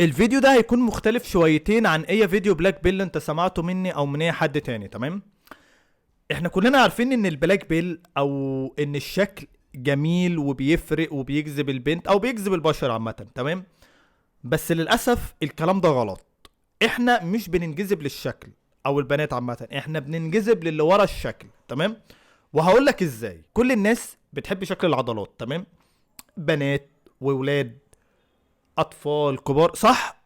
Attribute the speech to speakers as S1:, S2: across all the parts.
S1: الفيديو ده هيكون مختلف شويتين عن اي فيديو بلاك بيل انت سمعته مني او من اي حد تاني. تمام. احنا كلنا عارفين ان البلاك بيل او ان الشكل جميل وبيفرق وبيجذب البنت او بيجذب البشر عامة. تمام. بس للأسف الكلام ده غلط. احنا مش بننجذب للشكل او البنات عامة، احنا بننجذب للي ورا الشكل. تمام. وهقول لك ازاي. كل الناس بتحب شكل العضلات. تمام. بنات وولاد، اطفال كبار، صح.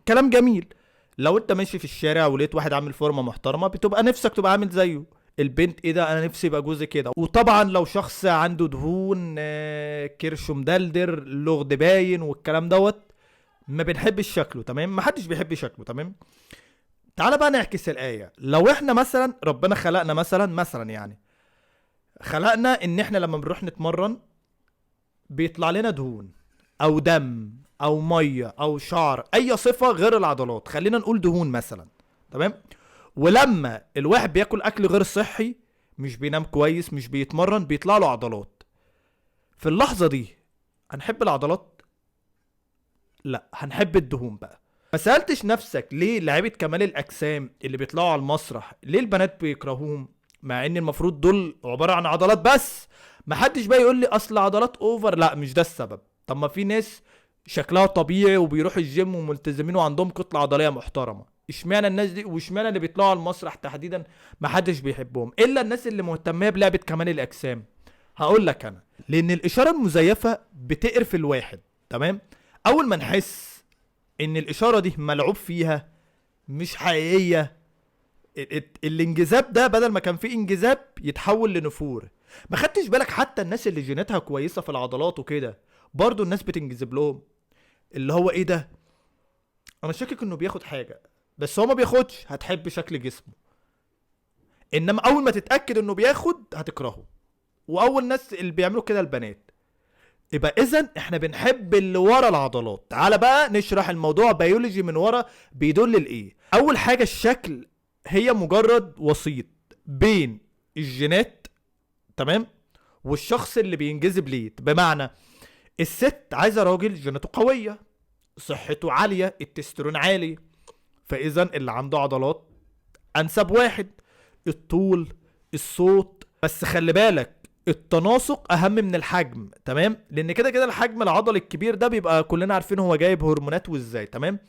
S1: كلام جميل. لو انت ماشي في الشارع ولقيت واحد عامل فورمه محترمه بتبقى نفسك تبقى عامل زيه. البنت ايه ده، انا نفسي يبقى جوزي كده. وطبعا لو شخص عنده دهون، كرشه مدلدر، لغد باين والكلام دوت، ما بنحبش شكله. تمام. ما حدش بيحب شكله. تمام. تعال بقى نعكس الايه. لو احنا مثلا ربنا خلقنا مثلا يعني خلقنا ان احنا لما بنروح نتمرن بيطلع لنا دهون او دم او ميه او شعر، اي صفه غير العضلات، خلينا نقول دهون مثلا. تمام. ولما الواحد بياكل اكل غير صحي، مش بينام كويس، مش بيتمرن، بيطلع له عضلات. في اللحظه دي هنحب العضلات؟ لا، هنحب الدهون بقى. ما سالتش نفسك ليه لعيبه كمال الاجسام اللي بيطلعوا على المسرح ليه البنات بيكرهوهم، مع ان المفروض دول عباره عن عضلات بس؟ ما حدش بقى يقول لي اصل عضلات اوفر. لا، مش ده السبب. طب ما في ناس شكلها طبيعي وبيروحوا الجيم وملتزمين وعندهم كتله عضليه محترمه. اشمعنى الناس دي واشمعنى اللي بيطلعوا على المسرح تحديدا ما حدش بيحبهم الا الناس اللي مهتميه بلعبه كمال الاجسام؟ هقول لك انا. لان الاشاره المزيفه بتقرف الواحد. تمام. اول ما نحس ان الاشاره دي ملعوب فيها، مش حقيقيه، الانجذاب ده بدل ما كان فيه انجذاب يتحول لنفور. ما خدتش بالك حتى الناس اللي جيناتها كويسه في العضلات وكده برضو الناس بتنجذب لهم؟ اللي هو ايه ده، انا شاكك انه بياخد حاجه بس هو ما بياخدش، هتحب شكل جسمه. انما اول ما تتاكد انه بياخد هتكرهه. واول ناس اللي بيعملوا كده البنات. يبقى اذا احنا بنحب اللي ورا العضلات. تعال بقى نشرح الموضوع بيولوجي من ورا بيدل لايه. اول حاجه الشكل هي مجرد وسيط بين الجينات، تمام، والشخص اللي بينجذب ليه. بمعنى الست عايزه راجل جيناته قويه، صحته عاليه، التستيرون عالي، فاذا اللي عنده عضلات انسب واحد. الطول، الصوت، بس خلي بالك التناسق اهم من الحجم. تمام. لان كده كده الحجم العضلي الكبير ده بيبقى كلنا عارفين هو جايب هرمونات وازاي. تمام.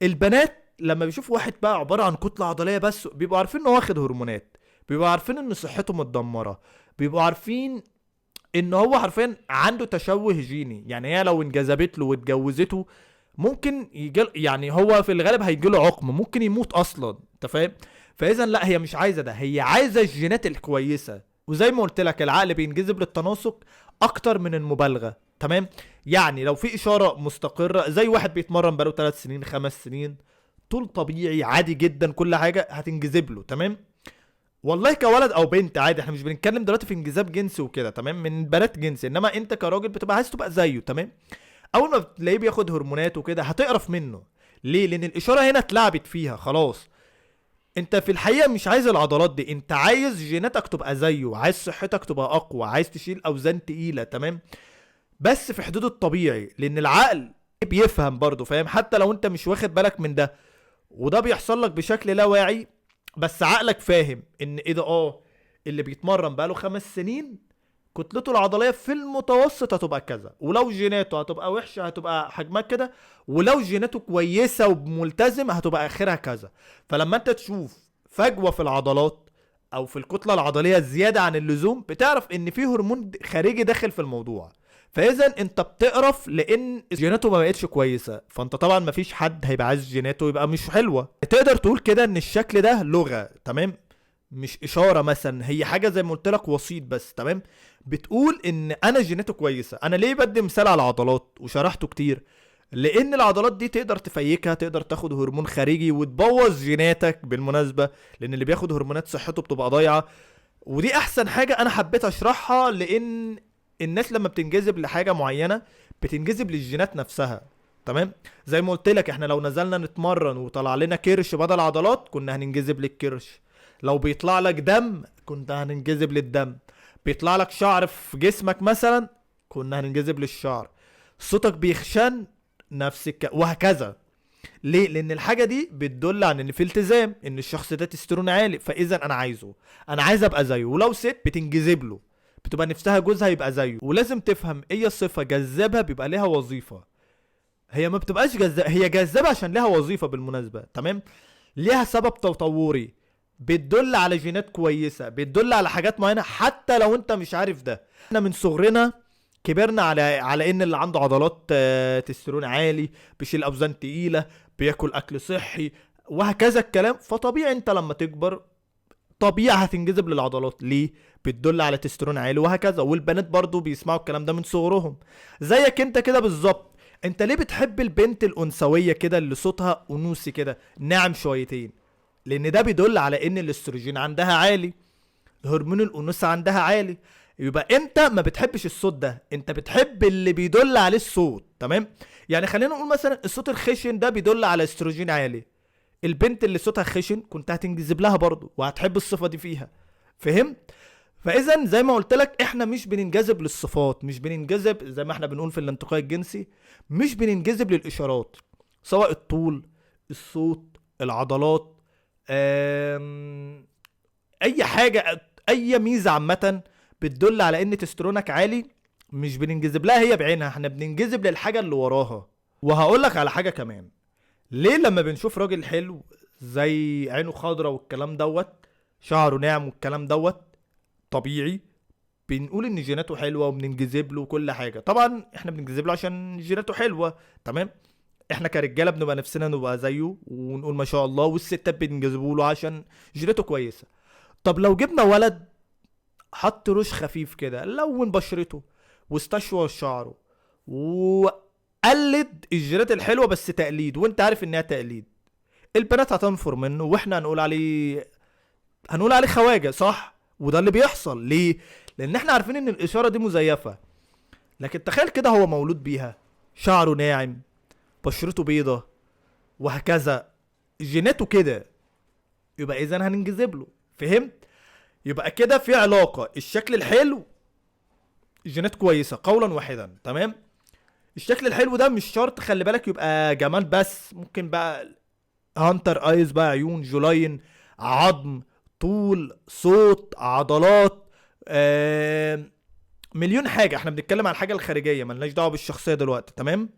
S1: البنات لما بيشوفوا واحد بقى عباره عن كتله عضليه بس بيبقوا عارفين انه واخد هرمونات، بيبقوا عارفين ان صحته متدمره، بيبقوا عارفين ان هو حرفيا عنده تشوه جيني. يعني هي لو انجذبت له واتجوزته ممكن يجي، يعني هو في الغالب هيجي له عقم، ممكن يموت اصلا. انت فاهم؟ فاذا لا، هي مش عايزه ده، هي عايزه الجينات الكويسه. وزي ما قلت لك العقل بينجذب للتناسق اكتر من المبالغه. تمام. يعني لو في اشاره مستقره زي واحد بيتمرن بقاله 3 سنين 5 سنين، طول طبيعي عادي جدا، كل حاجه هتنجذب له. تمام. والله كولد او بنت عادي، احنا مش بنتكلم دلوقتي في انجذاب جنسي وكده، تمام، من بنات جنسي، انما انت كراجل بتبقى عايز تبقى زيه. تمام. اول ما بتلاقيه بياخد هرمونات وكده هتقرف منه. ليه؟ لان الاشاره هنا اتلعبت فيها خلاص. انت في الحقيقه مش عايز العضلات دي، انت عايز جيناتك تبقى زيه، عايز صحتك تبقى اقوى، عايز تشيل اوزان تقيله. تمام. بس في حدود الطبيعي، لان العقل بيفهم برضه، فاهم، حتى لو انت مش واخد بالك من ده. وده بيحصل لك بشكل لا واعي، بس عقلك فاهم ان ايه ده. اللي بيتمرن بقاله 5 سنين كتلته العضليه في المتوسط هتبقى كذا، ولو جيناته هتبقى وحشه هتبقى حجمها كده، ولو جيناته كويسه وملتزم هتبقى اخرها كذا. فلما انت تشوف فجوه في العضلات او في الكتله العضليه زياده عن اللزوم، بتعرف ان في هرمون خارجي داخل في الموضوع. فاذا انت بتقرف لان جيناته ما بقتش كويسه، فانت طبعا ما فيش حد هيبقى عايز جيناته يبقى مش حلوه. تقدر تقول كده ان الشكل ده لغه. تمام. مش اشاره مثلا، هي حاجه زي ما قلت لك وسيط بس. تمام. بتقول ان انا جيناته كويسه. انا ليه بدي مثال على العضلات وشرحته كتير؟ لان العضلات دي تقدر تفيكها، تقدر تاخد هرمون خارجي وتبوظ جيناتك بالمناسبه، لان اللي بياخد هرمونات صحته بتبقى ضايعه. ودي احسن حاجه انا حبيت اشرحها، لان الناس لما بتنجذب لحاجه معينه بتنجذب للجينات نفسها. تمام. زي ما قلت لك احنا لو نزلنا نتمرن وطلع لنا كرش بدل عضلات كنا هننجذب للكرش. لو بيطلع لك دم كنت هننجذب للدم. بيطلع لك شعر في جسمك مثلا كنا هننجذب للشعر. صوتك بيخشن نفس وهكذا. ليه؟ لان الحاجه دي بتدل عن ان في التزام، ان الشخص ده تستيرون عالي، فاذا انا عايزه، انا عايز ابقى زيه. ولو ست بتنجذب له، بتبقى نفسها جوزها يبقى زيه. ولازم تفهم اي صفه جذابه بيبقى ليها وظيفه، هي ما بتبقاش جذابه، هي جذابه عشان ليها وظيفه بالمناسبه، تمام؟ ليها سبب تطوري، بتدل على جينات كويسه، بتدل على حاجات معينه حتى لو انت مش عارف ده. احنا من صغرنا كبرنا على ان اللي عنده عضلات تستيرون عالي، بيشيل اوزان تقيله، بياكل اكل صحي، وهكذا الكلام. فطبيعي انت لما تكبر طبيعي هتنجذب للعضلات. ليه؟ بتدل على تستيرون عالي وهكذا. والبنات برضو بيسمعوا الكلام ده من صغرهم، زيك انت كده بالظبط. انت ليه بتحب البنت الانثويه كده اللي صوتها انوثي كده ناعم شويتين؟ لان ده بيدل على ان الاستروجين عندها عالي، هرمون الانوثه عندها عالي. يبقى انت ما بتحبش الصوت ده، انت بتحب اللي بيدل عليه الصوت، تمام؟ يعني خلينا نقول مثلا الصوت الخشن ده بيدل على استروجين عالي، البنت اللي صوتها خشن كنت هتنجذب لها برضه وهتحب الصفه دي فيها. فهمت؟ فاذا زي ما قلت لك احنا مش بننجذب للصفات، مش بننجذب زي ما احنا بنقول في الانتقاء الجنسي، مش بننجذب للاشارات، سواء الطول، الصوت، العضلات، اي حاجه، اي ميزه عامه بتدل على ان تسترونك عالي مش بننجذب لها هي بعينها، احنا بننجذب للحاجه اللي وراها. وهقول لك على حاجه كمان، ليه لما بنشوف راجل حلو زي عينه خضرة والكلام دوت، شعره ناعم والكلام دوت، طبيعي بنقول ان جيناته حلوه وبننجذب له وكل حاجه؟ طبعا احنا بننجذب له عشان جيناته حلوه، تمام؟ احنا كرجاله بنبقى نفسنا نبقى زيه ونقول ما شاء الله، والستات بينجذبوا له عشان جيناته كويسه. طب لو جبنا ولد حط روش خفيف كده، لون بشرته واستشوى شعره وقلد الجينات الحلوه بس تقليد، وانت عارف انها تقليد، البنات هتنفر منه واحنا هنقول عليه خواجه، صح؟ وده اللي بيحصل. ليه؟ لان احنا عارفين ان الاشاره دي مزيفه. لكن تخيل كده هو مولود بيها، شعره ناعم، بشرته بيضة، وهكذا، جيناته كده، يبقى اذا هننجذب له. فهمت؟ يبقى كده في علاقه، الشكل الحلو جينات كويسه قولا واحدا، تمام؟ الشكل الحلو ده مش شرط خلي بالك يبقى جمال بس، ممكن بقى هانتر ايز بقى، عيون، جولاين، عظم، طول، صوت، عضلات، مليون حاجه. احنا بنتكلم عن الحاجه الخارجيه، ملناش دعوه بالشخصيه دلوقتي، تمام؟